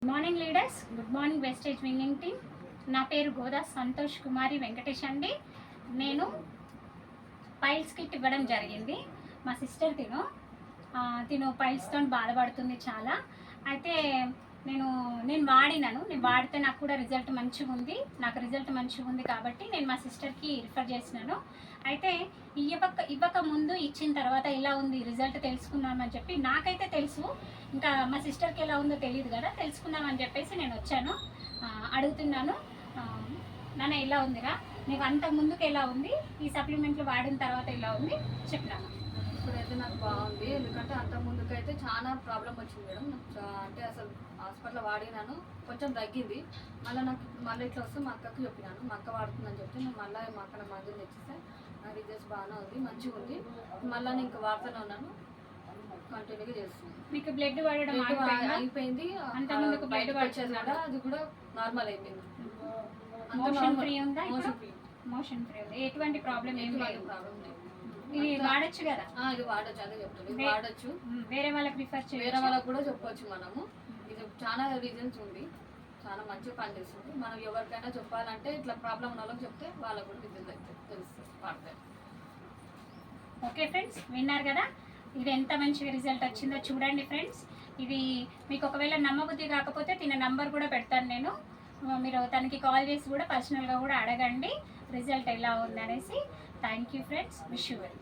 Good morning leaders, good morning వెస్టేజ్ వింగింగ్ team. నా పేరు గోదా సంతోష్ కుమారి వెంకటేష్ అండి. నేను పైల్స్ కిట్ ఇవ్వడం జరిగింది. మా సిస్టర్ తిను పైల్స్తో బాధపడుతుంది చాలా. అయితే నేను వాడితే నాకు కూడా రిజల్ట్ మంచిగా ఉంది కాబట్టి నేను మా సిస్టర్కి రిఫర్ చేసినాను. అయితే ఇవ్వక ముందు ఇచ్చిన తర్వాత ఇలా ఉంది రిజల్ట్ తెలుసుకుందామని చెప్పి, నాకైతే తెలుసు, ఇంకా మా సిస్టర్కి ఎలా ఉందో తెలియదు కదా, తెలుసుకుందామని చెప్పేసి నేను వచ్చాను. అడుగుతున్నాను, నాన్న ఎలా ఉందిరా, నీకు అంత ముందుకు ఎలా ఉంది, ఈ సప్లిమెంట్లు వాడిన తర్వాత ఎలా ఉంది చెప్పినాను. ఇప్పుడైతే నాకు బాగుంది. ఎందుకంటే అంత ముందుకైతే చాలా ప్రాబ్లం వచ్చింది మేడం. అంటే అసలు హాస్పిటల్ వాడినాను, కొంచెం తగ్గింది. మళ్ళీ ఇట్లా వస్తే మా అక్కకు చెప్పినాను, మా అక్క వాడుతుందని చెప్తే నేను మళ్ళీ మా అక్కడ మందులు తెచ్చిస్తే నా రిజల్ట్స్ బాగానే ఉంది, మంచిగా ఉంది. మళ్ళీ నేను ఇంకా వాడుతూనే ఉన్నాను, కంటిన్యూగా చేస్తున్నాను. మీకు బ్లడ్ పడడం అయిపోయింది, బయట వచ్చేది కూడా అది కూడా నార్మల్ అయిపోయింది. మోషన్ ఫ్రీ ఉందా? మోషన్ ఫ్రీ ఉంది, ఎటువంటి ప్రాబ్లం ఏం లేదు. ఇది వాడచ్చు కదా? ఇది వాడచ్చు, అదే చెప్తాను, ఇది వాడచ్చు. వేరే వాళ్ళకి ప్రిఫర్ చేయాలి, వేరే వాళ్ళకి కూడా చెప్పొచ్చు మనము. ఇది చాలా రీజన్స్ ఉంది, చాలా మంచిగా పనిచేస్తుంది. మనం ఎవరికైనా చెప్పాలంటే ఇట్లా ప్రాబ్లం ఉన్న వాళ్ళకి చెప్తే వాళ్ళకు కూడా రిజల్ట్ అయితే తెలుస్తుంది, వాడతారు. ఓకే ఫ్రెండ్స్, విన్నారు కదా ఇది ఎంత మంచిగా రిజల్ట్ వచ్చిందో చూడండి ఫ్రెండ్స్. ఇది మీకు ఒకవేళ నమ్మబుద్ధి కాకపోతే తిన నంబర్ కూడా పెడతాను నేను, మీరు తనకి కాల్ చేసి కూడా పర్సనల్గా కూడా అడగండి రిజల్ట్ ఎలా ఉందనేసి. Thank you friends, wish you well.